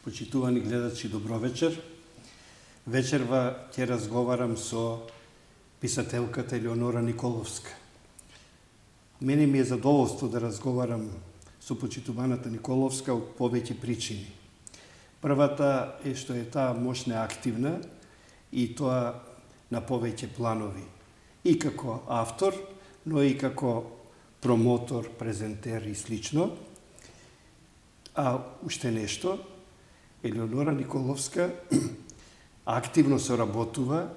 Почитувани гледачи, добро вечер. Вечерва ќе разговарам со писателката Елеонора Николовска. Мене ми е задоволство да разговарам со почитуваната Николовска од повеќе причини. Првата е што е таа мощна активна и тоа на повеќе планови. И како автор, но и како промотор, презентер и слично. А уште нешто, Елеонора Николовска активно соработува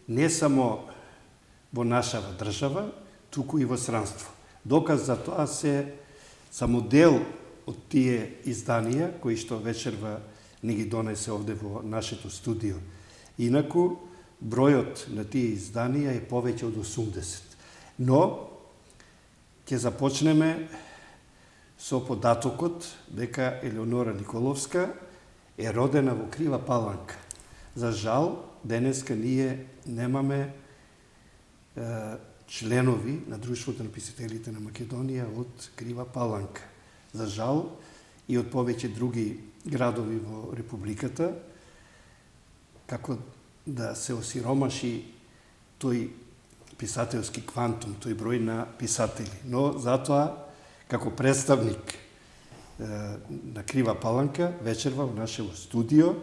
не само во нашава држава, туку и во странство. Доказ за тоа се само дел од тие изданија кои што вечерва ни ги донесе овде во нашето студио. Инаку, бројот на тие изданија е повеќе од 80. Но, ќе започнеме со податокот дека Елеонора Николовска е родена во Крива Паланка. За жал, денеска ние немаме членови на Друштвото на писателите на Македонија од Крива Паланка. За жал, и од повеќе други градови во Републиката, како да се осиромаши тој писателски квантум, тој број на писатели. Но затоа, како представник на Крива Паланка, вечерва во нашето студио,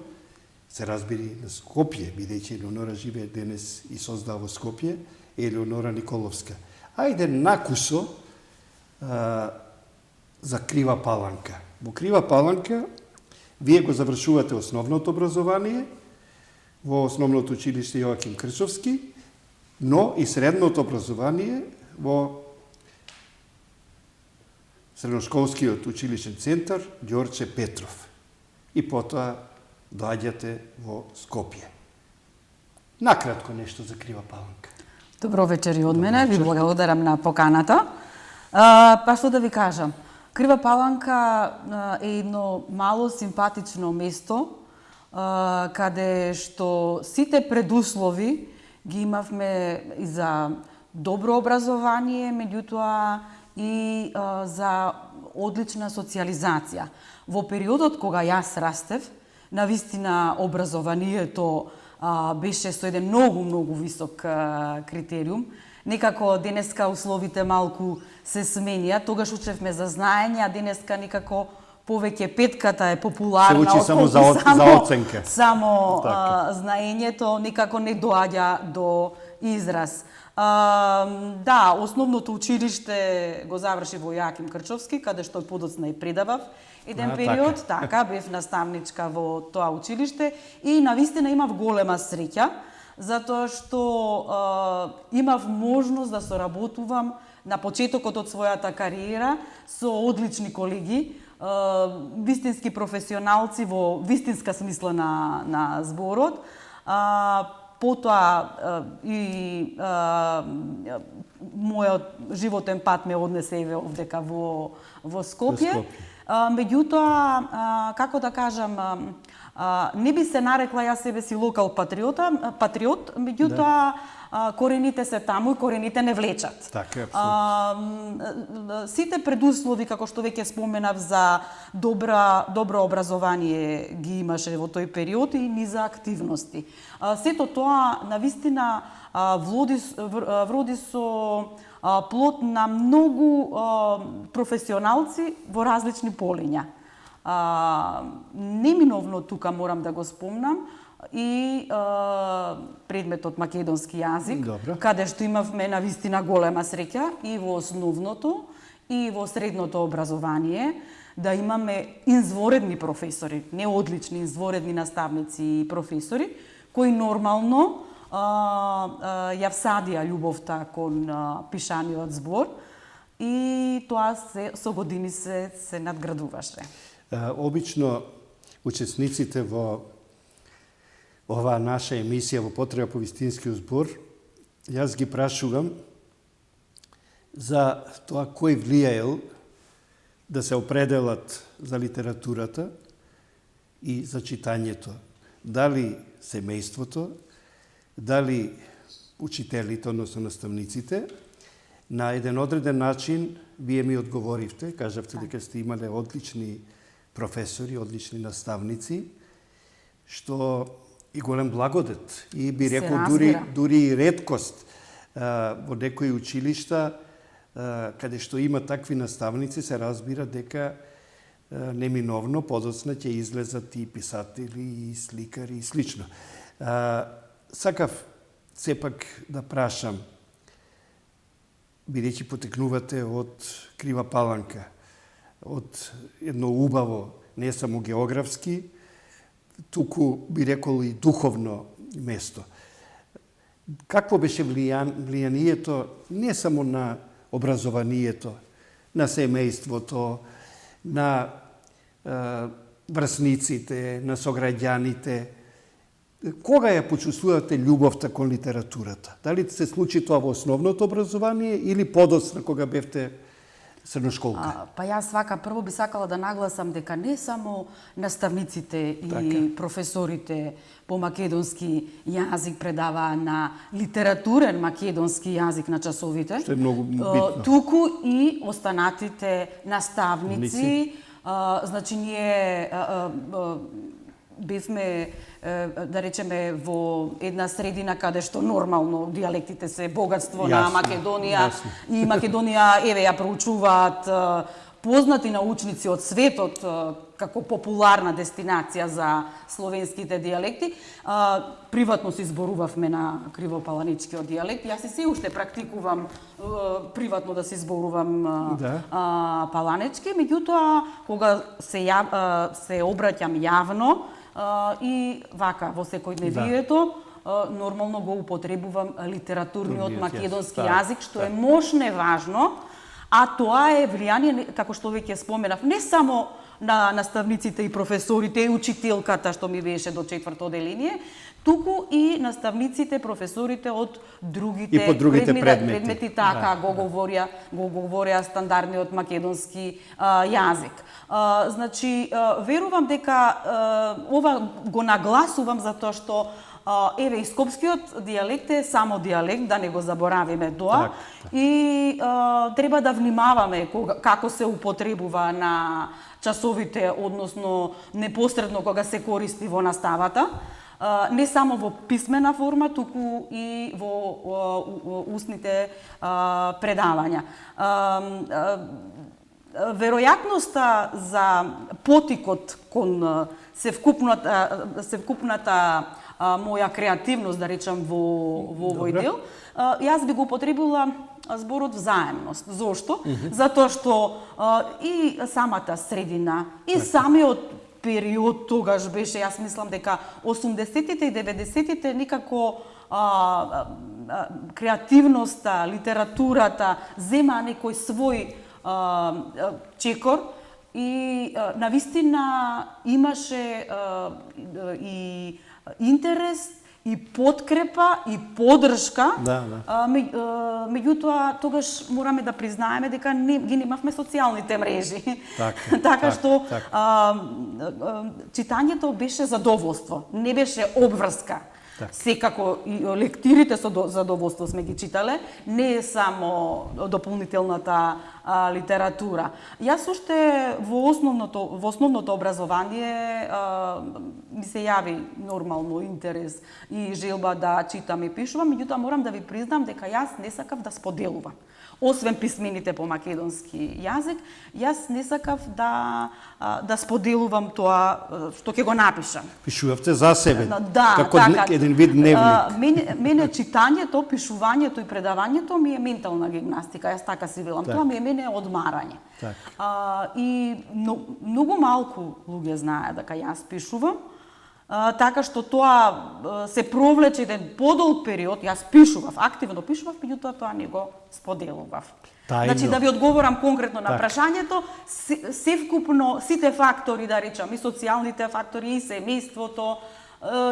се разбери на Скопје, бидејќи Елеонора живее денес и создава во Скопје, е Елеонора Николовска. Ајде накусо за Крива Паланка. Во Крива Паланка вие го завршувате основното образование во основното училиште Јоаким Крчовски, но и средното образование во средношколскиот училишен центар Ѓорче Петров. И потоа доаѓате во Скопје. Накратко нешто за Крива Паланка. Добро вечер и од мене, ви благодарам на поканата. Па што да ви кажам, Крива Паланка е едно мало симпатично место, каде што сите предуслови ги имавме и за добро образование, меѓутоа и за одлична социализација. Во периодот кога јас растев, навистина образованието беше со еден многу висок критериум. Некако денеска условите малку се сменија, тогаш учевме за знаење, а денеска некако повеќе петката е популарна. Се учи само за оценка. Само знаењето некако не доаѓа до израз. Да, основното училиште го заврши во Јоаким Крчовски, каде што подоцна и предавав еден период, така, бев наставничка во тоа училиште и навистина имав голема среќа, затоа што имав можност да соработувам на почетокот од својата кариера со одлични колеги, вистински професионалци во вистинска смисла на зборот. Потоа и мојот животен пат ме однесе овдека во Скопје. Меѓутоа, како да кажам, не би се нарекла јас себе си локал патриот, меѓутоа корените се таму и корените не влечат. Така, апсолутно. Сите предуслови, како што веќе споменав, за добро образование ги имаше во тој период и низа активности. Сето тоа навистина вроди со плод на многу професионалци во различни полиња. Неминовно тука морам да го спомнам и предметот македонски јазик, каде што имавме навистина голема среќа и во основното и во средното образование да имаме инзворедни професори, не одлични, инзворедни наставници и професори, кои нормално ја всадија љубовта кон пишаниот збор и тоа со години се надградуваше. Обично учесниците во оваа наша емисија во потреба по вистинскиот збор, јас ги прашувам за тоа кој влијаел да се определат за литературата и за читањето. Дали семејството, дали учителите, односно наставниците. На еден одреден начин вие ми одговоривте, кажавте дека сте имале одлични професори, одлични наставници, што и голем благодет. И би рекол дури и реткост во некои училишта, каде што има такви наставници, се разбира дека неминовно подоцна ќе излезат и писатели, и сликари, и слично. Сакав сепак да прашам, бидејќи потекнувате од Крива Паланка, од едно убаво, не само географски, туку би рекол и духовно место. Какво беше влијанието не само на образованието, на семејството, на врсниците, на сограѓаните? Кога ја почувствувате љубовта кон литературата? Дали се случи тоа во основното образование или подоцна кога бевте средношколка? Па јас прво би сакала да нагласам дека не само наставниците и професорите по македонски јазик предаваа на литературен македонски јазик на часовите, што е многу битно, туку и останатите наставници. Значи ние бевме, да речеме, во една средина каде што нормално дијалектите се богатство на Македонија. И Македонија, ја проучуваат познати научници од светот како популарна дестинација за словенските дијалекти. Приватно се изборувавме на кривопаланичкиот дијалект. Јас и се уште практикувам приватно да се изборувам паланички, меѓутоа кога се обраќам јавно и вака во секојдневието, нормално го употребувам литературниот македонски јазик, што е мощно важно, а тоа е влијание, како што веќе споменав, не само на наставниците и професорите и учителката што ми беше до 4-то оделение, туку и наставниците, професорите од другите предмети така го говореа стандардниот македонски јазик. Значи, верувам дека ова го нагласувам затоа што и скопскиот дијалект е само дијалект, да не го заборавиме тоа. И треба да внимаваме како се употребува на часовите, односно непосредно кога се користи во наставата. Не само во писмена форма, туку и во устните предавања. Веројатноста за потикот кон севкупната моја креативност, да речам, во овој дел, јас би го употребила зборот взаемност. Зошто? Затоа што и самата средина, и самиот период тогаш беше, јас мислам дека 80-тите и 90-тите никако креативноста, литературата зема некој свој чекор и навистина имаше и интерес, и подкрепа, и поддршка. Меѓутоа, тогаш мораме да признаеме дека ги немавме социјалните мрежи. Така што читањето беше задоволство, не беше обврска. Секако и лектирите со задоволство сме ги читале, не е само дополнителната литература. Јас уште во основното образование ми се јави нормално интерес и желба да читам и пишувам, меѓутоа морам да ви признам дека јас не сакав да споделувам. Освен писмените по македонски јазик, јас не сакав да споделувам тоа што ќе го напишам. Пишувавте за себе, како така, еден вид дневник. Мене читањето, пишувањето и предавањето ми е ментална гимнастика, јас така си велам. Тоа ми е мене одмарање. И многу малку луѓе знаеат дека јас пишувам, така што тоа се провлече еден подолг период, јас пишував, активно пишував, меѓутоа тоа не го споделував. Значи, да ви одговорам конкретно на прашањето, севкупно сите фактори, да речам, и социјалните фактори, и семејството,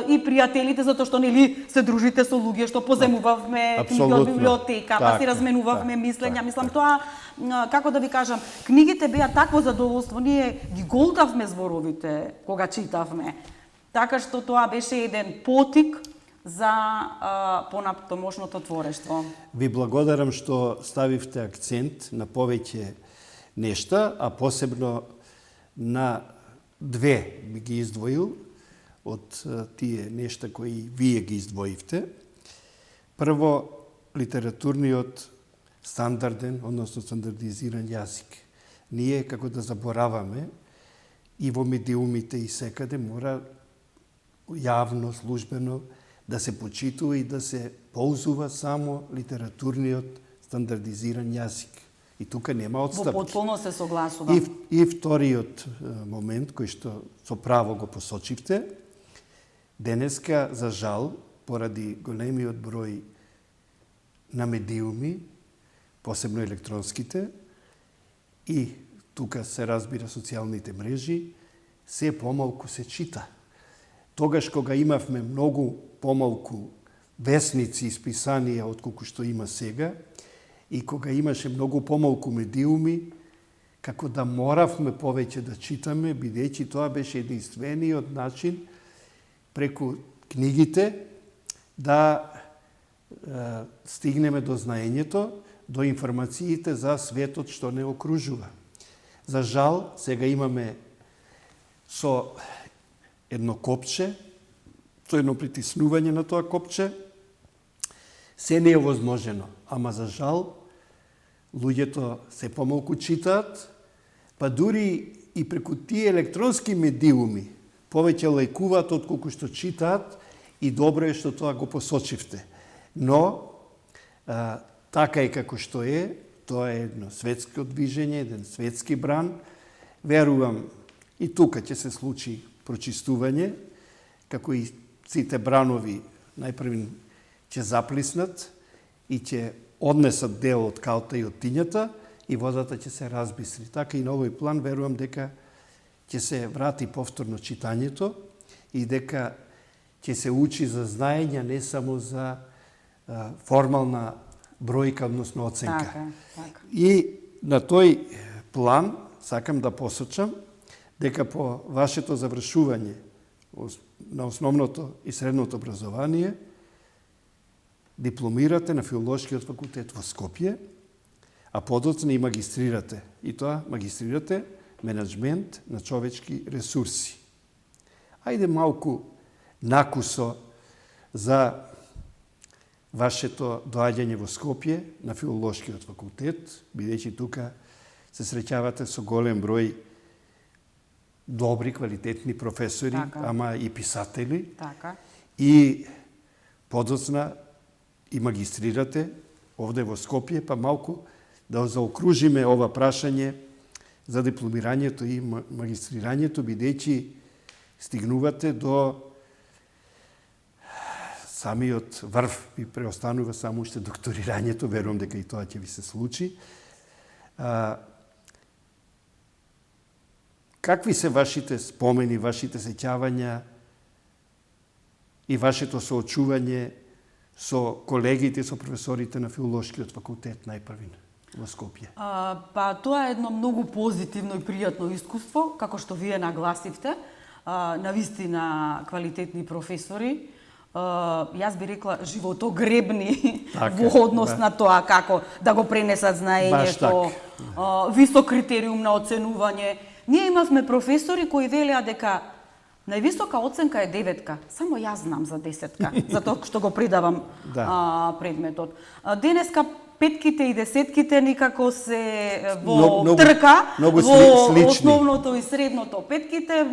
и пријателите, затоа што нели се дружите со луѓе што поземувавме книги од библиотека, па си разменувавме мислења. Мислам, тоа, како да ви кажам, книгите беа такво задоволство, ние ги голтавме зборовите кога читавме. Така што тоа беше еден потик за понатомошното творештво. Ви благодарам што ставивте акцент на повеќе нешта, а посебно на две би ги издвоил од тие нешта кои вие ги издвоивте. Прво, литературниот стандарден, односно стандардизиран јазик. Ние, како да забораваме, и во медиумите и секаде мора јавно, службено да се почитува и да се ползува само литературниот стандардизиран јазик. И тука нема отстапки. Во потполно се согласувам. И вториот момент, кој што со право го посочивте, денеска, за жал, поради големиот број на медиуми, посебно електронските, и тука се разбира социјалните мрежи, се помалку се чита. Тогаш кога имавме многу помалку весници и списанија од колку што има сега, и кога имаше многу помалку медиуми, како да моравме повеќе да читаме, бидејќи тоа беше единствениот начин преку книгите да стигнеме до знаењето, до информациите за светот што не окружува. За жал, сега имаме со едно копче, со едно притиснување на тоа копче, се не е возможено. Ама за жал, луѓето се помалку читаат, па дури и преку тие електронски медиуми повеќе лајкуваат отколку што читаат, и добро е што тоа го посочивте. Но, така е како што е, тоа е едно светско движење, еден светски бран. Верувам, и тука ќе се случи прочистување, како и сите бранови најпрви ќе заплиснат и ќе однесат дел од калта и од тињата и водата ќе се разбисри. Така и на овој план верувам дека ќе се врати повторно читањето и дека ќе се учи за знаење, не само за формална бројка, односно оценка. Така. И на тој план сакам да посочам дека по вашето завршување на основното и средното образование дипломирате на Филолошкиот факултет во Скопје, а подоцна и магистрирате. И тоа магистрирате менеджмент на човечки ресурси. Ајде малку накусо за вашето доаѓање во Скопје на Филолошкиот факултет, бидејќи тука се среќавате со голем број добри, квалитетни професори, така, ама и писатели. Така. И подоцна и магистрирате овде во Скопје, па малку да заокружиме ова прашање за дипломирањето и магистрирањето, бидејќи стигнувате до самиот врв, ви преостанува само уште докторирањето, верувам дека и тоа ќе ви се случи. Какви се вашите спомени, вашите сеќавања и вашето соочување со колегите, со професорите на Филолошкиот факултет најпрвин во Скопје? Па тоа е едно многу позитивно и пријатно искуство, како што вие нагласивте, навистина квалитетни професори. Јас би рекла животогребни во однос на тоа како да го пренесат знаењето, висок критериум на оценување. Ние имавме професори кои велеа дека највисока оценка е 9-ка, само јас знам за 10-ка, затоа што го придавам предметот. Денеска петките и десетките никако се во трка, во основното и средното петките,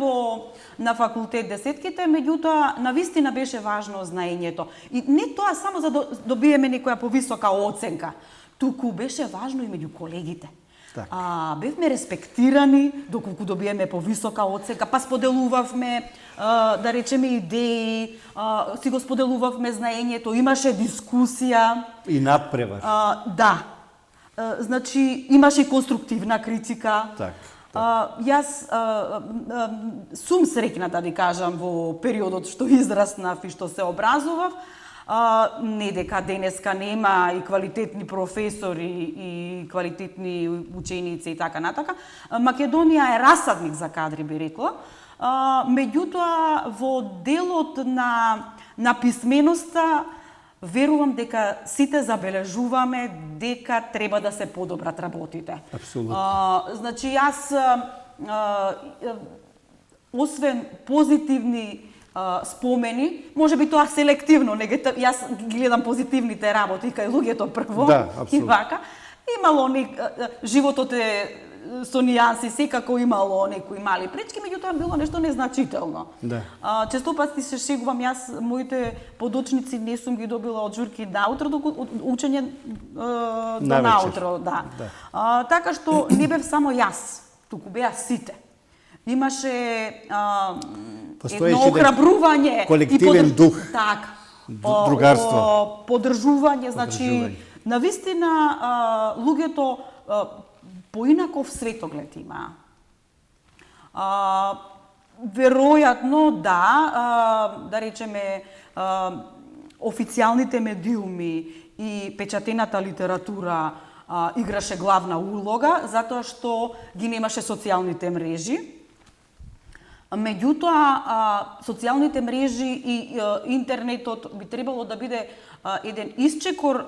на факултет десетките, меѓутоа навистина беше важно знаењето. И не тоа само за да добиеме некоја повисока оценка, туку беше важно и меѓу колегите. Бевме респектирани доколку добиеме повисока оценка, па споделувавме, да речеме, идеи, си го споделувавме знаењето, имаше дискусија. И надпревар. Да. Значи, имаше конструктивна критика. Јас сум среќна, да ви кажам, во периодот што израснав и што се образував. Не дека денеска нема и квалитетни професори и квалитетни ученици и така натака. Македонија е расадник за кадри, би рекла. Меѓутоа, во делот на писменоста, верувам дека сите забележуваме дека треба да се подобрат работите. Апсолутно. Значи, јас освен позитивни спомени, може би тоа селективно, јас ги гледам позитивните работи кај луѓето прво, Да, и вака. Имало животот е со нијанси, секако имало некои мали пречки, меѓутоа било нешто незначително. Да. Често пати се шегувам, јас моите подучници не сум ги добила од журки наутро, од учење до наутро, да. Така што не бев само јас, туку беа сите. Имаше едно охрабрување, колективен дух, така, другарство, поддржување, значи навистина луѓето поинаков светоглед има. Веројатно да речеме официјалните медиуми и печатената литература играше главна улога затоа што ги немаше социјалните мрежи. Меѓутоа, социјалните мрежи и интернетот би требало да биде еден исчекор,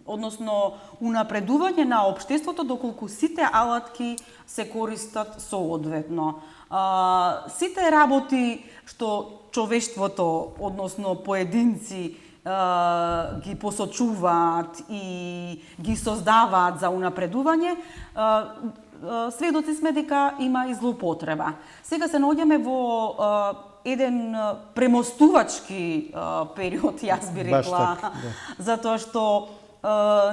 односно унапредување на општеството, доколку сите алатки се користат соодветно. Сите работи што човештвото, односно поединци, ги посочуваат и ги создаваат за унапредување, сведоци сме дека има и злоупотреба. Сега се наоѓаме во еден премостувачки период, јас би рекла, затоа што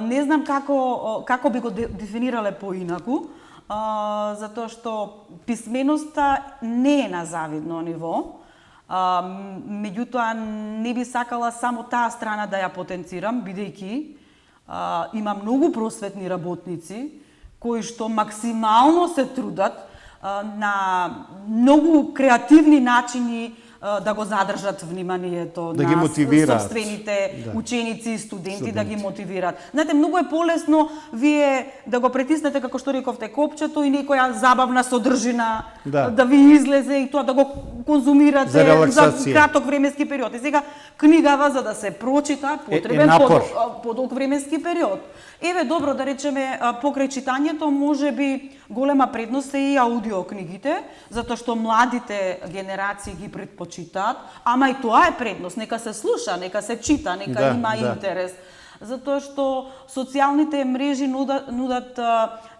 не знам како би го дефинирале поинаку, затоа што писменоста не е на завидно ниво. Меѓутоа не би сакала само таа страна да ја потенцирам, бидејќи има многу просветни работници кои што максимално се трудат на многу креативни начини да го задржат вниманието да на собствените ученици и студенти, да ги мотивираат. Знаете, многу е полесно вие да го притиснете, како што рековте, копчето и некоја забавна содржина да ви излезе и тоа да го конзумирате за краток временски период. И сега книгава за да се прочита потребен подолг временски период. Еве, добро, да речеме, покрај читањето, може би голема предност е и аудиокнигите, затоа што младите генерации ги предпочитаат, ама и тоа е предност, нека се слуша, нека се чита, нека има интерес. Затоа што социјалните мрежи нудат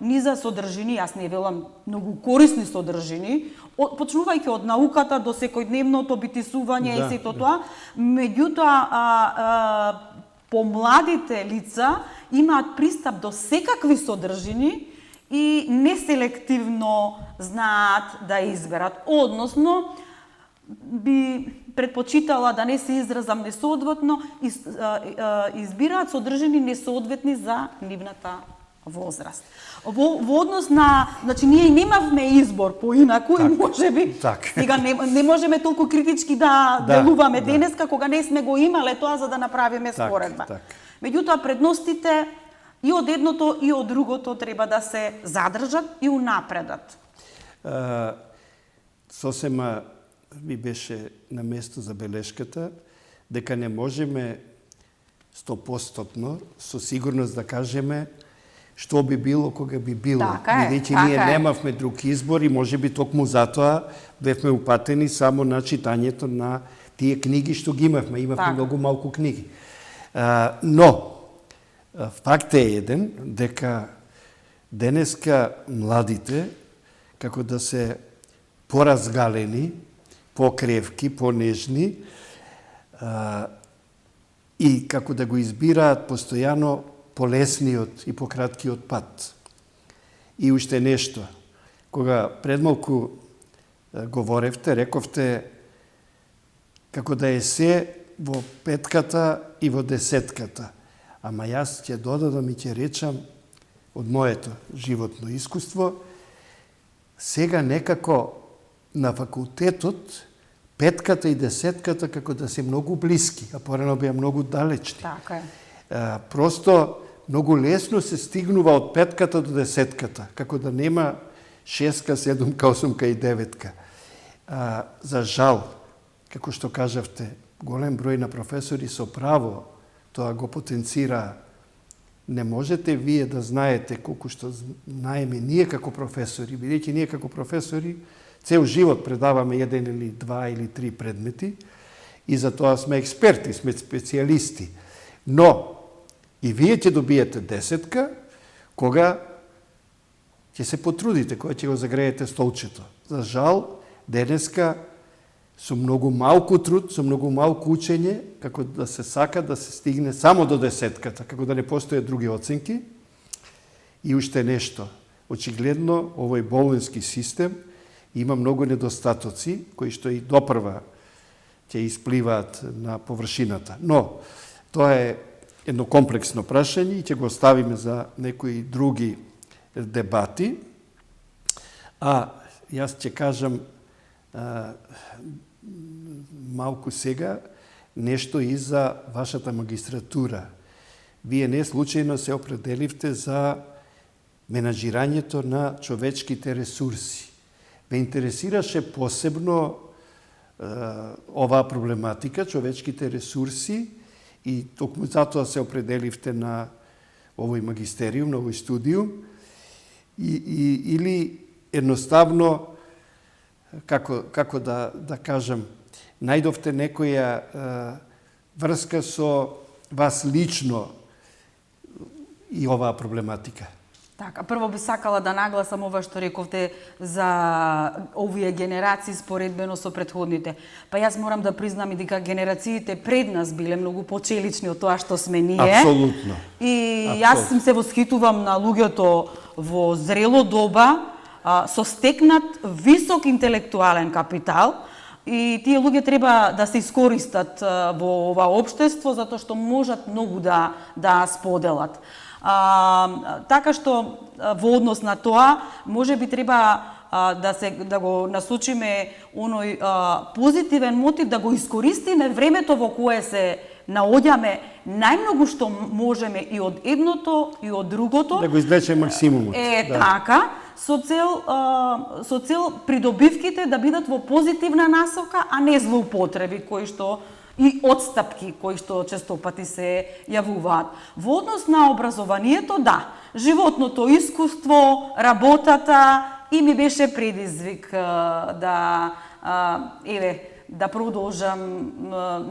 низа содржини, јас не велам многу корисни содржини, почнувајќи од науката до секојдневното битисување и сето тоа, меѓутоа помладите лица имаат пристап до секакви содржини и неселективно знаат да изберат. Односно, би предпочитала да не се изразам несоодветно, избираат содржини несоодветни за нивната возраст. Во однос на, значи ние немавме избор поинаку и можеби сега не можеме толку критички да делуваме денеска кога не сме го имале тоа за да направиме споредба. Меѓутоа предностите и од едното и од другото треба да се задржат и унапредат. Сосема ми беше на место забелешката дека не можеме 100% со сигурност да кажеме што би било кога би било. Бидејќи ние немавме друг избор и можеби токму затоа бевме упатени само на читањето на тие книги што ги имавме. Имавме многу малку книги. Но факт е еден дека денеска младите како да се поразгалени, покревки, понежни и како да го избираат постојано полесниот и пократкиот пат. И уште нешто. Кога пред малку говоревте, рековте како да е се во петката и во десетката. Ама јас ќе додадам и ќе речам од моето животно искуство, сега некако на факултетот петката и десетката како да се многу блиски, а порано беа многу далечни. Така е. Просто многу лесно се стигнува од петката до десетката, како да нема шестка, седумка, осумка и деветка. За жал, како што кажавте, голем број на професори со право тоа го потенцира. Не можете вие да знаете колку што знаеме ние како професори, бидејќи ние како професори Цел живот предаваме еден или два или три предмети и за тоа сме експерти, сме специјалисти. Но и вие ќе добиете 10 кога ќе се потрудите, кога ќе го загреете столчето. За жал, денеска со многу малку труд, со многу малку учење, како да се сака да се стигне само до 10, како да не постојат други оценки. И уште нешто. Очигледно, овој болонски систем има многу недостатоци, кои што и допрва ќе испливаат на површината. Но, тоа е едно комплексно прашање и ќе го оставиме за некои други дебати. А јас ќе кажам малку сега нешто и за вашата магистратура. Вие не случајно се определивте за менаџирањето на човечките ресурси. Ме интересираше посебно оваа проблематика, човечките ресурси, и токму затоа се определивте на овој магистериум, на овој студиум, или едноставно, како да кажам, најдовте некоја врска со вас лично и оваа проблематика? Така, прво би сакала да нагласам ова што рековте за овие генерации споредбено со претходните. Па јас морам да признам и дека генерациите пред нас биле многу почелични од тоа што сме ние. Апсолутно. И јас се восхитувам на луѓето во зрело доба, со стекнат висок интелектуален капитал, и тие луѓе треба да се искористат во ова општество, затоа што можат многу да споделат. Така што во однос на тоа, може би треба да го насочиме оној позитивен мотив, да го искористиме времето во кое се наоѓаме најмногу што можеме и од едното и од другото. Да го извлечеме максимумот. Така, со цел придобивките да бидат во позитивна насока, а не злоупотреби кои што и отстапки кои што честопати се јавуваат. Во однос на образованието, да, животното искуство, работата и ми беше предизвик да продолжам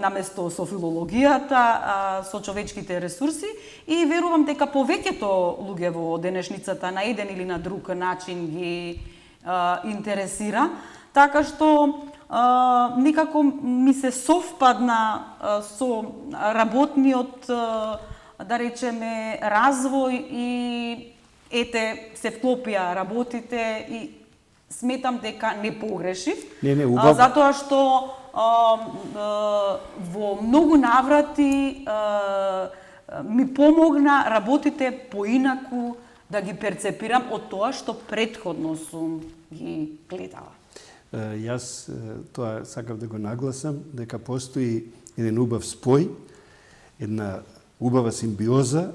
наместо со филологијата, со човечките ресурси, и верувам дека повеќето луѓе во денешницата на еден или на друг начин ги интересира, така што никако ми се совпадна со работниот, да речеме, развој, и се вклопија работите и сметам дека не погрешив. Не, убаво. Затоа што во многу наврати ми помогна работите поинаку да ги перцепирам од тоа што претходно сум ги гледала. Јас тоа сакав да го нагласам, дека постои еден убав спој, една убава симбиоза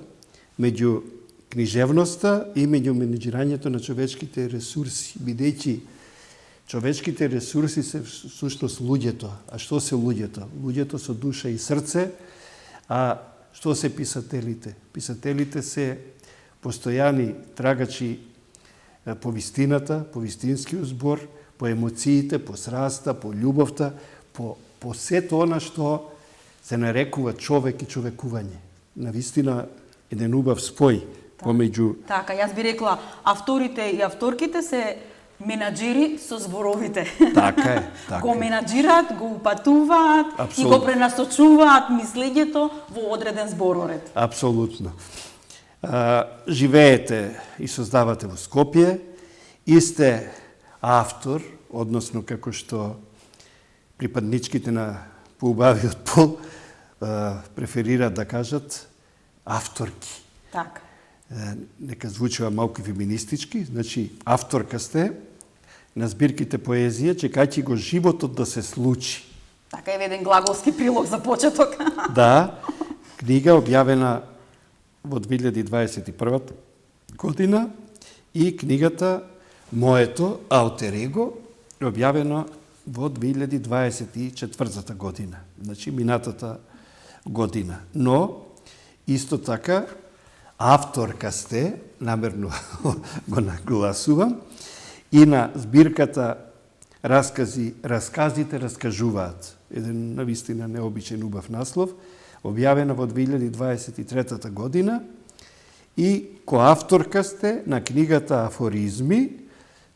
меѓу книжевноста и меѓу менеџирањето на човечките ресурси, бидејќи човечките ресурси се всушност луѓето. А што се луѓето? Луѓето со душа и срце. А што се писателите? Писателите се постојани трагачи по вистината, по вистинскиот збор, по емоциите, по сраста, по љубовта, по сето она што се нарекува човек и човекување. Навистина еден убав спој помеѓу... Така, јас би рекла, авторите и авторките се менаџери со зборовите. Така е. Така. Го менаџираат, го упатуваат и го пренасочуваат мислењето во одреден збороред. Апсолутно. Живеете и создавате во Скопје, и сте автор, односно како што припадничките на поубавиот пол преферираат да кажат авторки. Така. Нека звучува малку феминистички, значи авторка сте на збирките поезија, чекајќи го животот да се случи. Така е еден глаголски прилог за почеток. Да, книга објавена во 2021 година и книгата Моето алтер его објавено во 2024 година, значи минатата година. Но исто така авторка сте, намерно го нагласувам, и на збирката Расказите раскажуваат. Еден навистина необичен убав наслов, објавена во 2023 година и коавторка сте на книгата Афоризми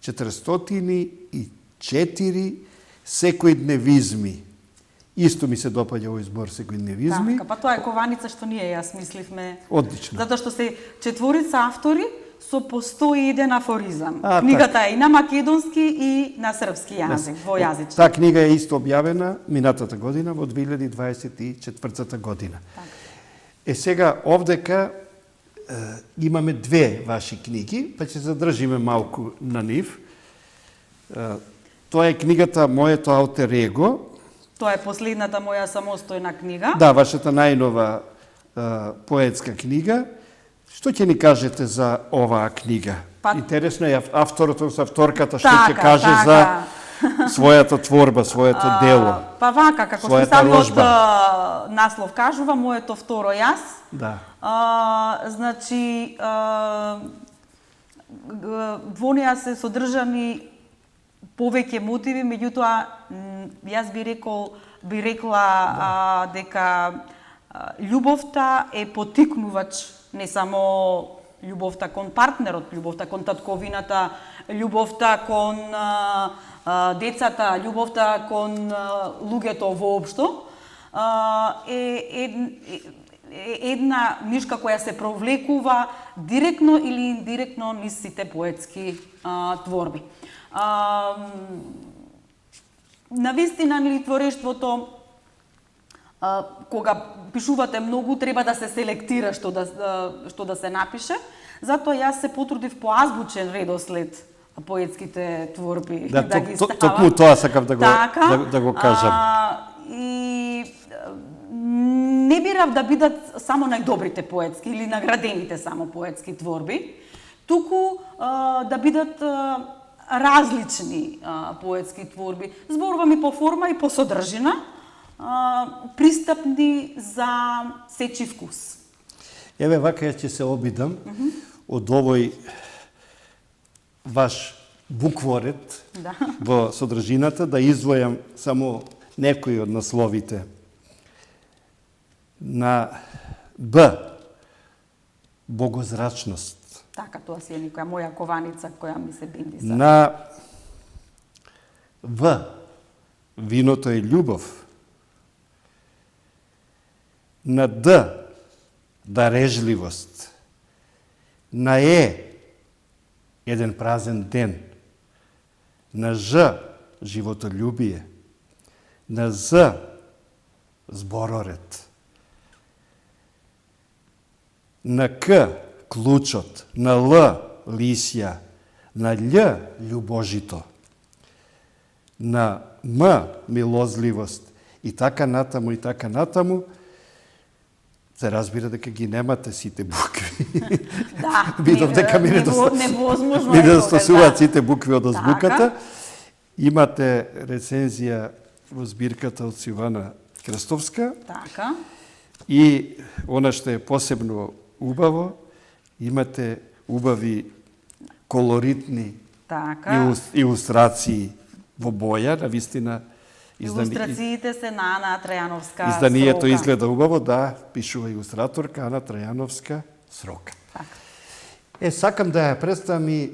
404 секојдневизми. Исто ми се допаѓа овој збор секојдневизми. Така, па тоа е кованица што ние јас мисливме. Одлично. Затоа што се 4 автори со по 101 афоризам. А, Книгата е и на македонски и на српски јазик, двојазичен. Таа книга е исто објавена минатата година во 2024 година. Так. Сега овдека имаме две ваши книги, па ќе задржиме малку на нив. Тоа е книгата Моето алтер его. Тоа е последната моја самостојна книга. Да, вашата најнова поетска книга. Што ќе ни кажете за оваа книга? Па... Интересно е авторот, авторката, што така, ќе каже за својата творба, своето дело. Па вака, како што самиот наслов кажува, моето второ јас. Да. Значи, во неа се содржани повеќе мотиви, меѓутоа јас би рекла дека љубовта е поттикнувач, не само љубовта кон партнерот, љубовта кон татковината, љубовта кон децата, љубовта кон луѓето воопшто, една нишка која се провлекува директно или индиректно низ сите поетски творби. Навистина нели творештвото, кога пишувате многу, треба да се селектира што да се напише. Затоа јас се потрудив по азбучен редослед поетските творби да ги ставам. Токму тоа сакав да го кажам. И не бирав да бидат само најдобрите поетски или наградените само поетски творби, туку да бидат различни поетски творби. Зборувам и по форма и по содржина, пристапни за сечи вкус. Еве вака ќе се обидам од овој ваш букворед во содржината да издвојам само некои од насловите. На Б богозрачност. Така, тоа си е некоја моја кованица која ми се бендиса. На В виното е љубов. На Д дарежливост. На Е еден празен ден. На Ж животолюбие. На З збороред. На К клучот, на Л лисја, на Љ љубожито, на М милозливост и така натаму, се разбира дека ги немате сите букви. Да, видов дека ми невозможно недостасуваат сите букви од азбуката. Имате рецензија во збирката од Сивана Крстовска. Така. И она што е посебно убаво, имате убави колоритни илустрации во боја, навистина илустрациите се на Ана Трајановска изданието Срока. изгледа убаво, да, пишува илустраторка Ана Трајановска Срока. Така. Сакам да ја представам и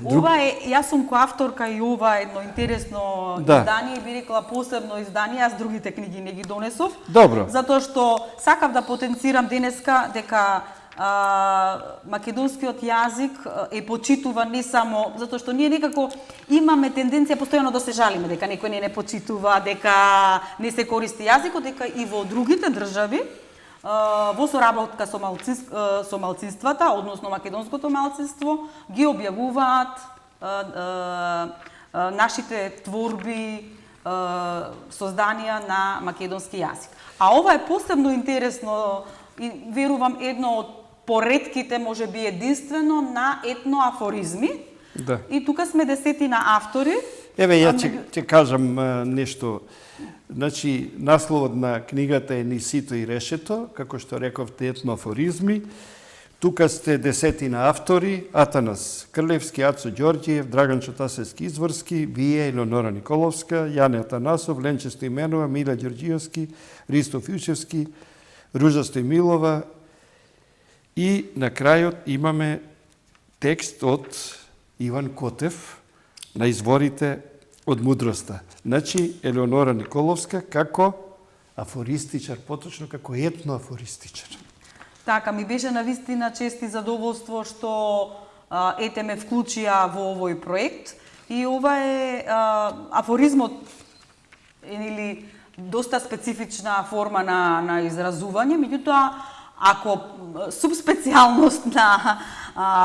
Ова е, јас сум коавторка и ова е едно интересно издание, би рекла посебно издание, јас другите книги не ги донесов. Добро. Затоа што сакав да потенцирам денеска дека македонскиот јазик е почитуван не само затоа што ние некако имаме тенденција постојано да се жалиме дека некој не почитува, дека не се користи јазикот, дека и во другите држави во соработка со малцинствата, односно македонското малцинство, ги објавуваат нашите творби, созданија на македонски јазик. А ова е посебно интересно и верувам едно од поредките, може би единствено, на етноафоризми. Да. И тука сме десетина автори. Еве, ја ќе кажам нешто. Значи, насловот на книгата е Ни сито и решето, како што рековте, етноафоризми. Тука сте 10 автори: Атанас Крлевски, Ацо Ѓорѓиев, Драган Чотасевски Изворски, вие, Елеонора Николовска, Јане Атанасов, Ленче Стоименова, Мила Ѓорѓиевски, Ристо Фјучевски, Ружа Стоимилова и на крајот имаме текст од Иван Котев на изворите од мудроста. Значи, Елеонора Николовска како афористичар, поточно како етноафористичар. Така, ми беше навистина чест и задоволство што ете ме вклучија во овој проект и ова е афоризмот или доста специфична форма на изразување, меѓутоа ако субспецијалност на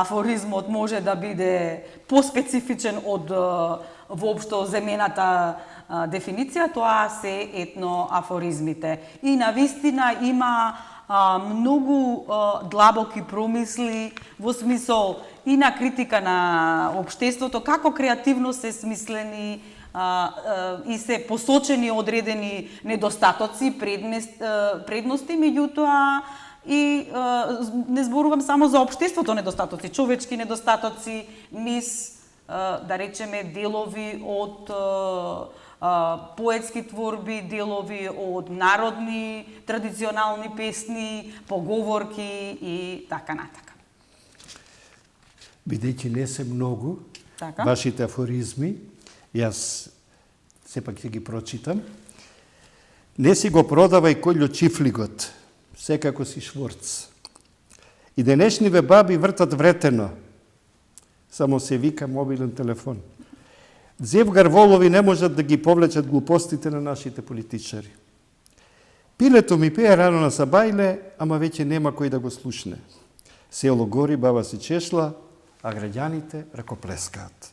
афоризмот може да биде поспецифичен од воопшто земената дефиниција, тоа се етноафоризмите. И навистина има многу длабоки промисли во смисол и на критика на општеството, како креативно се смислени и се посочени одредени недостатоци, предности, меѓутоа и не зборувам само за општеството недостатоци, човечки недостатоци, низ, да речеме, делови од поетски творби, делови од народни, традиционални песни, поговорки и така натака. Бидејќи не се многу вашите афоризми, јас сепак ќе ги прочитам. Не си го продавај кољо чифлигот, секако си шворц. И денешниве баби вртат вретено, само се вика мобилен телефон. Зевгар волови не можат да ги повлечат глупостите на нашите политичари. Пилето ми пее рано на сабајле, ама веќе нема кој да го слушне. Село гори, баба се чешла, а граѓаните ракоплескаат.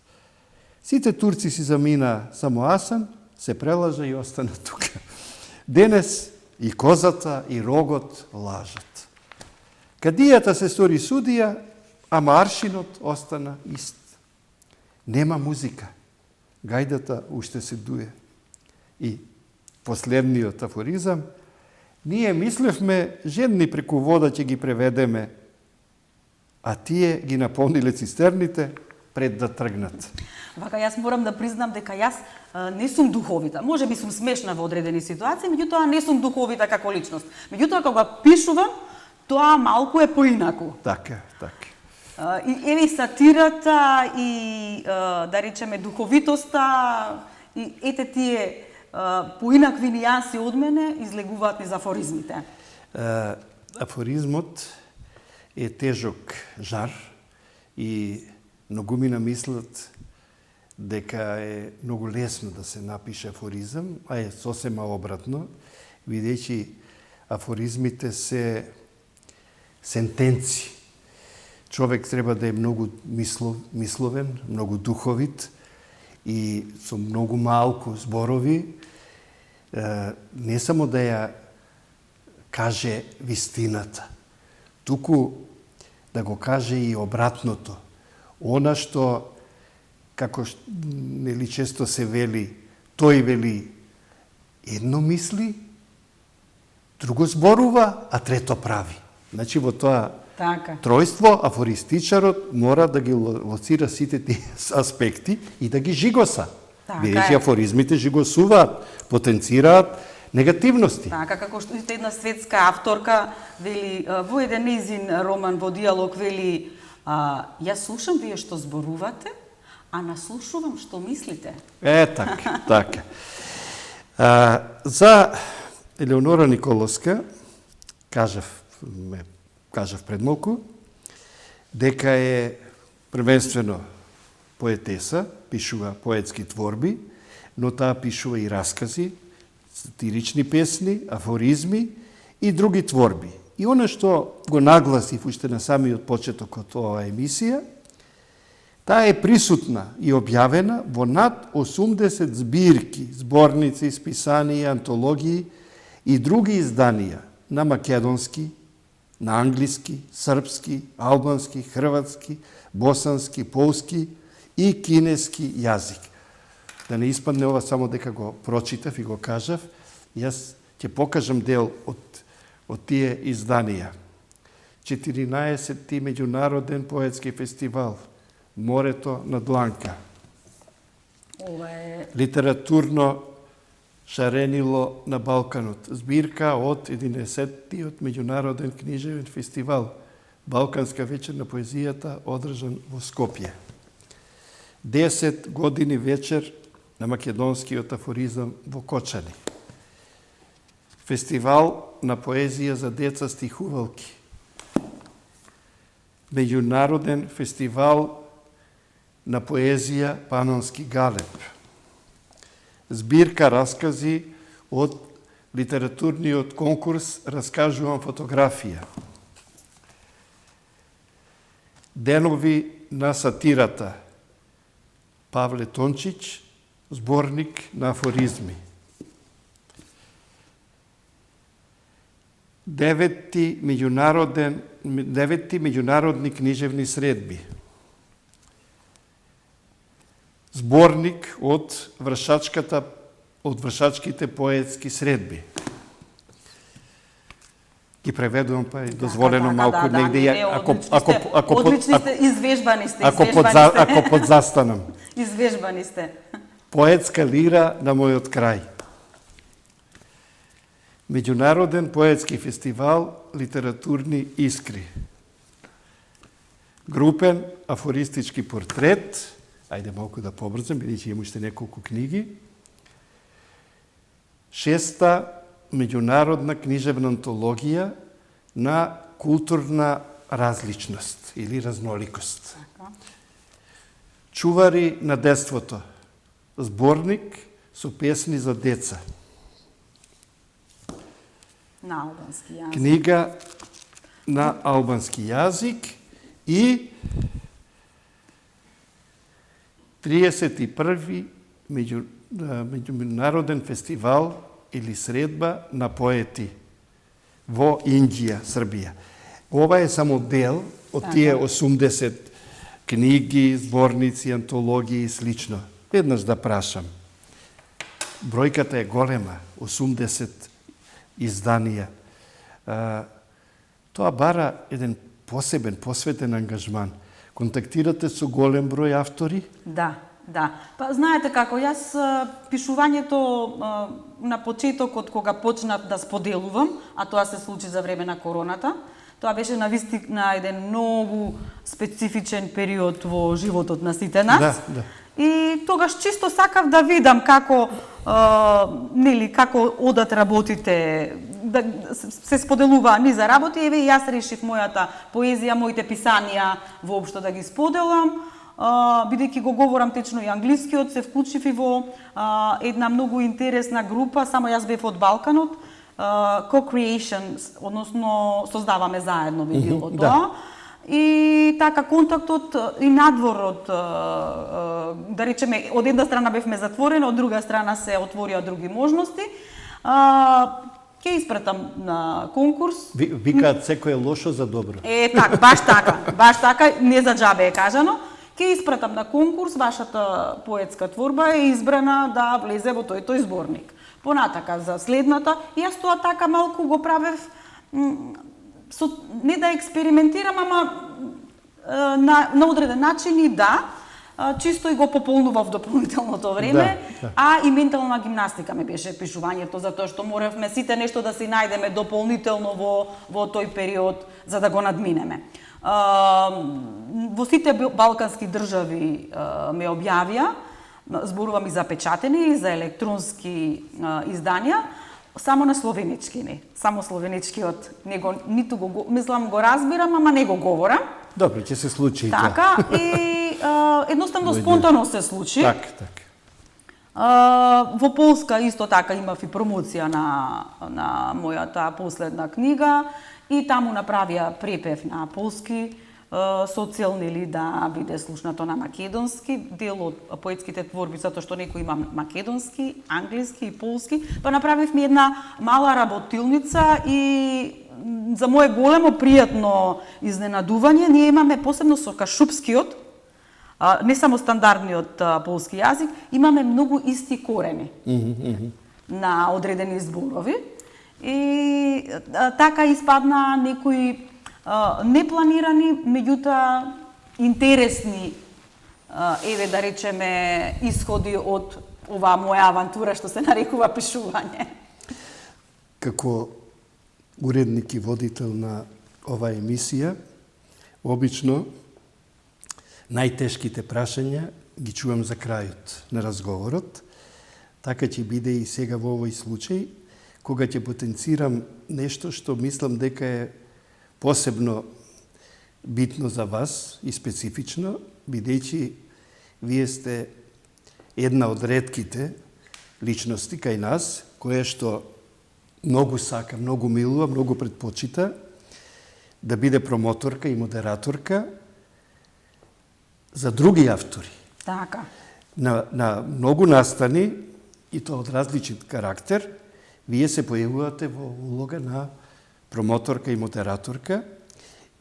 Сите турци си замина само Асан, се прелажа и остана тука. Денес и козата и рогот лажат. Кадијата се стори судија, ама аршинот остана ист. Нема музика. Гајдата уште се дуе. И последниот афоризам: ние мислевме жедни преку вода ќе ги преведеме, а тие ги наполниле цистерните пред да тргнат. Вака, јас морам да признам дека јас не сум духовита. Може би сум смешна во одредени ситуации, меѓутоа не сум духовита како личност. Меѓутоа, кога пишувам, тоа малку е поинаку. Така, така. И еве сатирата и да речеме духовитоста и ете тие поинакви нијанси од мене излегуваат низ афоризмите. Афоризмот е тежок жар и многумина мислат дека е многу лесно да се напише афоризам, а е сосема обратно, бидејќи афоризмите се сентенци. Човек треба да е многу мисловен, многу духовит и со многу малку зборови, не само да ја каже вистината, туку да го каже и обратното. Она што, како нели често се вели, тој вели едно мисли, друго зборува, а трето прави. Значи во тоа тројство афористичарот мора да ги лоцира сите тие аспекти и да ги жигоса. Бидејќи афоризмите жигосуваат, потенцираат негативности. Така, како што една светска авторка вели во еден нејзин роман во диалог вели: јас слушам вие што зборувате, а наслушувам што мислите. Така, така. За Елеонора Николовска кажав предмалку дека е првенствено поетеса, пишува поетски творби, но таа пишува и раскази, сатирични песни, афоризми и други творби. И она што го нагласив уште на самиот почеток од оваа емисија, таа е присутна и објавена во над 80 збирки, зборници, списанија, антологии и други изданија на македонски, на англиски, српски, албански, хрватски, босански, полски и кинески јазик. Да не испадне ова само дека го прочитав и го кажав, јас ќе покажам дел од тие изданија. 14-ти меѓународен поетски фестивал Морето на Дланка. Ова е Литературно шаренило на Балканот. Збирка од 11-тиот меѓународен книжевен фестивал Балканска вечер на поезијата одржан во Скопје. 10 години вечер на македонскиот афоризам во Кочани. Фестивал на поезија за деца стихувалки. Меѓународен фестивал на поезија Панонски галеб. Збирка раскази од литературниот конкурс Раскажувам фотографија. Денови на сатирата Павле Тончич, зборник на афоризми. 9 меѓународни книжевни средби. Зборник од вршачките поетски средби. Ги преведувам, па е дозволено малку негде одлични сте, извежбани сте. Ако подзастанам. Извежбани сте. Поетска лира на мојот крај. Меѓународен поетски фестивал Литературни искри. Групен афористички портрет. Ајде малку да побрзам, бидејќи имам уште неколку книги. 6-та меѓународна книжевна антологија на културна различност или разноликост. Чувари на детството. Зборник со песни за деца. На албански јазик. Книга на албански јазик и 31-ви меѓународен фестивал или средба на поети во Индија, Србија. Ова е само дел од тие 80 книги, зборници, антологии и слично. Еднаш да прашам. Бројката е голема, 80 изданија. Тоа бара еден посебен, посветен ангажман. Контактирате со голем број автори? Да. Па знаете како, јас пишувањето на почетокот кога почнав да споделувам, а тоа се случи за време на короната, тоа беше на еден многу специфичен период во животот на сите нас. Да. И тогаш чисто сакав да видам како како одат работите, да се споделува низа работи, еве и јас решив мојата поезија, моите писанија воопшто да ги споделам. Бидејќи го говорам течно и англискиот, се вклучив и во една многу интересна група, само јас бев од Балканот, Co-Creation, односно создаваме заедно би било тоа. Да. И така контактот и надвор да речеме, од една страна бевме затворени, од друга страна се отворија други можности. Ќе испратам на конкурс. Викаат секој е лошо за добро. Така, баш така, не за џабе е кажано. Ќе испратам на конкурс, вашата поетска творба е избрана да влезе во тој зборник. Понатака за следната, јас тоа така малку го правев не да експериментирам, ама на одреден начин и чисто и го пополнував дополнителното време, Да. а и ментална гимнастика ми беше пишувањето, затоа што моравме сите нешто да си најдеме дополнително во тој период за да го надминеме. Во сите балкански држави ме објавија, зборувам и за печатени и за електронски изданија, само на словенички не. Само словеничкиот ниту го мислам го разбирам, ама не го говорам. Добро, ќе се случи и тоа. Така, и едноставно спонтано се случи. Така. Во Полска исто така имав и промоција на мојата последна книга и таму направија препев на полски со цел да биде слушнато на македонски, дел од поетските творби, затоа што некој има македонски, англиски и полски, па направивме една мала работилница и за мое големо пријатно изненадување, ние имаме посебно со кашупскиот, не само стандардниот полски јазик, имаме многу исти корени на одредени зборови. И така испадна некои непланирани, меѓутоа интересни, еве да речеме, исходи од оваа моја авантура што се нарекува пишување. Како уредник и водител на оваа емисија, обично најтешките прашања ги чувам за крајот на разговорот, така ќе биде и сега во овој случај, кога ќе потенцирам нешто што мислам дека е посебно битно за вас и специфично, бидејќи вие сте една од ретките личности кај нас, која што многу сака, многу милува, многу предпочита да биде промоторка и модераторка за други автори. Така. На многу настани, и тоа од различен карактер, вие се појавувате во улога на промоторка и модераторка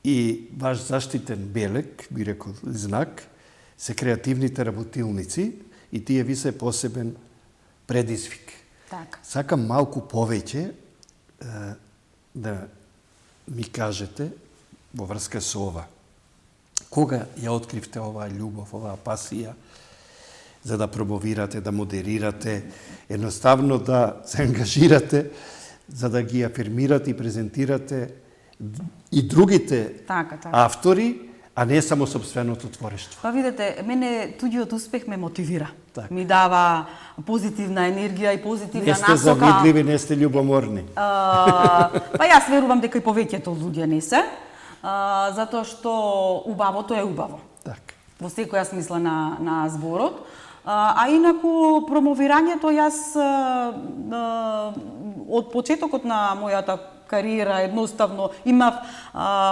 и ваш заштитен белег, би рекол знак, се креативните работилници и тие ви се посебен предизвик. Така. Сакам малку повеќе да ми кажете во врска со ова. Кога ја откривте оваа љубов, оваа пасија, за да промовирате, да модерирате, едноставно да се ангажирате, за да ги афирмирате и презентирате и другите Така. автори, а не само собственото творештво? Па видете, мене туѓиот успех ме мотивира. Так. Ми дава позитивна енергија и позитивна Не сте насока. завидливи, не сте љубоморни. Па јас верувам дека и повеќето луѓе не се, затоа што убавото е убаво. Так. Во секоја смисла на зборот. А инаку промовирањето јас од почетокот на мојата кариера едноставно имав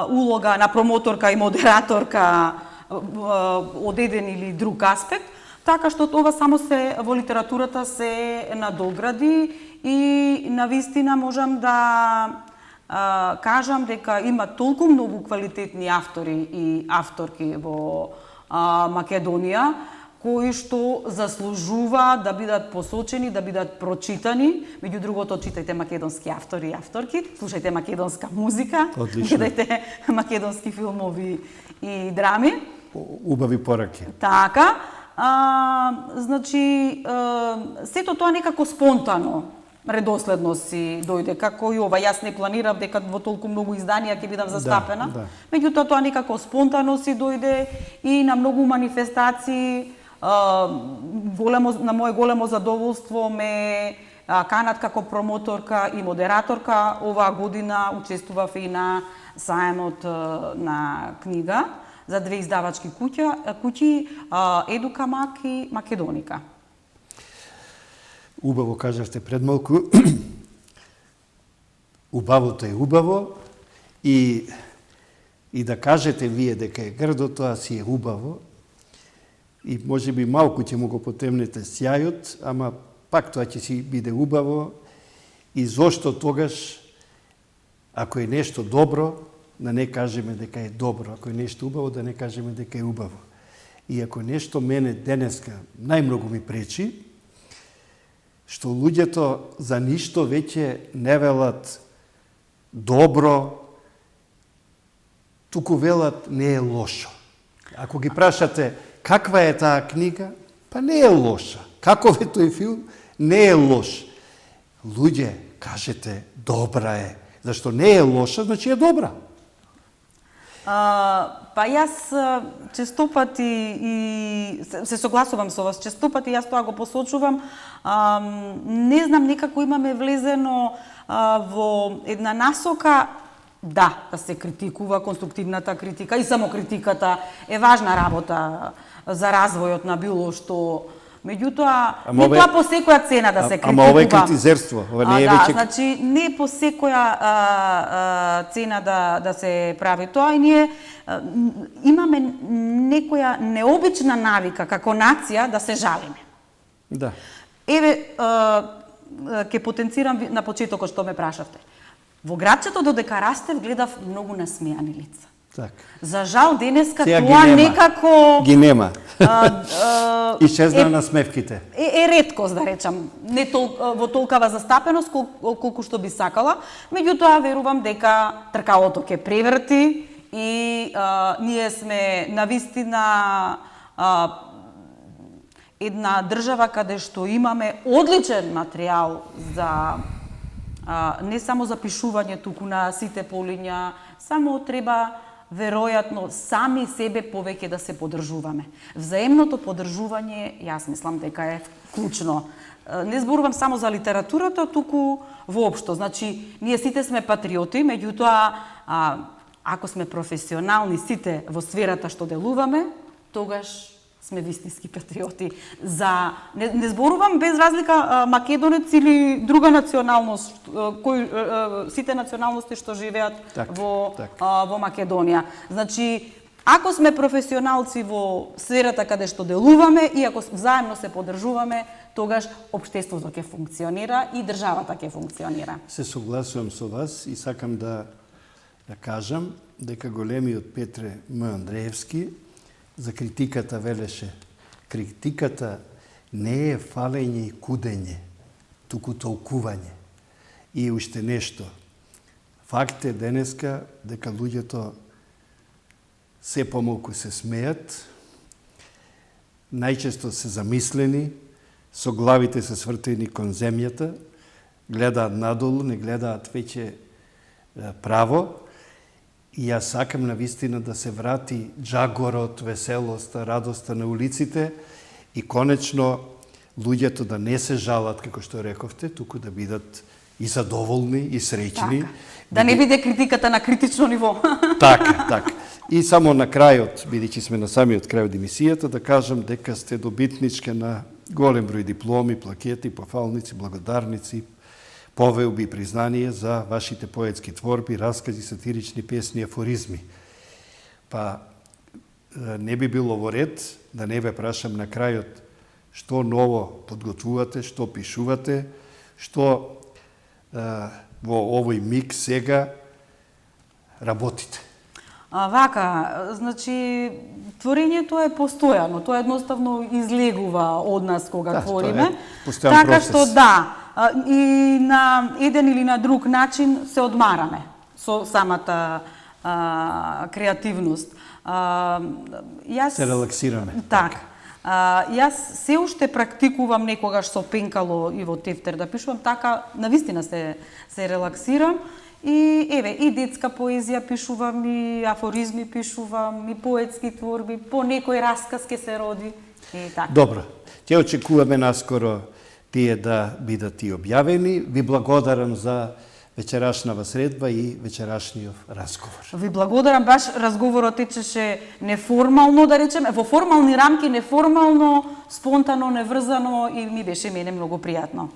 улога на промоторка и модераторка од еден или друг аспект, така што тоа само се во литературата се надогради и навистина можам да кажам дека има толку многу квалитетни автори и авторки во Македонија, кои што заслужува да бидат посочени, да бидат прочитани. Меѓу другото, читајте македонски автори и авторки, слушајте македонска музика, гледајте македонски филмови и драми. Убави пораки. Така, значи, сето тоа некако спонтано, редоследно си дојде, како и ова. Јас не планирав дека во толку многу изданија ќе бидам застапена. Да. Меѓутоа тоа некако спонтано си дојде и на многу манифестации, на моje големо задоволство ме канат како промоторка и модераторка. Оваа година учествував и на саемот на книга за две издавачки куќи, Едукамак и Македоника. Убаво кажавте пред малку. Убавото е убаво и да кажете вие дека е грдо, тоа си е убаво. И може би малку ќе му го потемнете сјајот, ама пак тоа ќе си биде убаво. И зошто тогаш, ако е нешто добро, да не кажеме дека е добро, ако е нешто убаво, да не кажеме дека е убаво. И ако нешто мене денеска најмногу ми пречи, што луѓето за ништо веќе не велат добро, туку велат не е лошо. Ако ги прашате каква е таа книга, па не е лоша. Каков е тој филм, не е лош. Луѓе, кажете добра е. Зашто не е лоша, значи е добра. Па јас честопати и се согласувам со вас, честопати јас тоа го посочувам. Не знам, некако имаме влезено во една насока, да се критикува, конструктивната критика и самокритиката е важна работа за развојот на било што. Меѓутоа, не тоа по секоја цена да се критикува. Ама ова е критизерство, ова не е веќе... Значи, не по секоја цена да се прави тоа и ние имаме некоја необична навика како нација да се жалиме. Да. Еве, ќе потенцирам на почетокот што ме прашавте. Во градчето додека растев гледав многу насмеани лица. Така. За жал денеска Сега ги тоа нема. некако Ги нема. Исчезна е- на смевките. е реткост, да речам, не во толкава застапеност колку што би сакала, меѓутоа верувам дека тркалото ќе преврти и ние сме навистина една држава каде што имаме одличен материјал за не само за пишување туку на сите полиња, само треба веројатно сами себе повеќе да се поддржуваме. Взаемното поддржување, јас мислам дека е клучно. Не зборувам само за литературата, туку воопшто. Значи, ние сите сме патриоти, меѓутоа, ако сме професионални сите во сферата што делуваме, тогаш сме вистински патриоти. Не зборувам без разлика македонец или друга националност, сите националности што живеат во Македонија. Значи, ако сме професионалци во сферата каде што делуваме и ако взаемно се поддржуваме, тогаш општеството ќе функционира и државата ќе функционира. Се согласувам со вас и сакам да кажам дека големиот Петре М. Андреевски за критиката велеше: критиката не е фалење и кудење, туку толкување. И уште нешто. Факт е денеска дека луѓето се помалку се смеат, најчесто се замислени, со главите се свртени кон земјата, гледаат надолу, не гледаат веќе право. И јас сакам навистина да се врати джагорот, веселоста, радоста на улиците и конечно луѓето да не се жалат, како што рековте, туку да бидат и задоволни, и среќни. Така. Да не биде критиката на критично ниво. Така, така. И само на крајот, бидејќи сме на самиот крај од емисијата, да кажам дека сте добитничка на голем број дипломи, плакети, пофалници, благодарници, повелби и признание за вашите поетски творби, раскази, сатирични песни, афоризми. Па не би било во ред да не ве прашам на крајот што ново подготвувате, што пишувате, што во овој миг сега работите. Вака, значи, творењето е постојано, тоа едноставно излегува од нас кога твориме. Така што да, и на еден или на друг начин се одмараме со самата креативност. Се релаксираме. Така. Јас се уште практикувам некогаш со пенкало и во тефтер да пишувам, така навистина се релаксирам. И еве, и детска поезија пишувам, и афоризми пишувам, и поетски творби, по некој расказ ке се роди. И така. Добро. Ќе очекуваме наскоро тие да бидат и објавени. Ви благодарам за вечерашнава средба и вечерашниот разговор. Ви благодарам, баш разговорот течеше неформално, да речеме, во формални рамки, неформално, спонтано, неврзано и ми беше мене многу пријатно.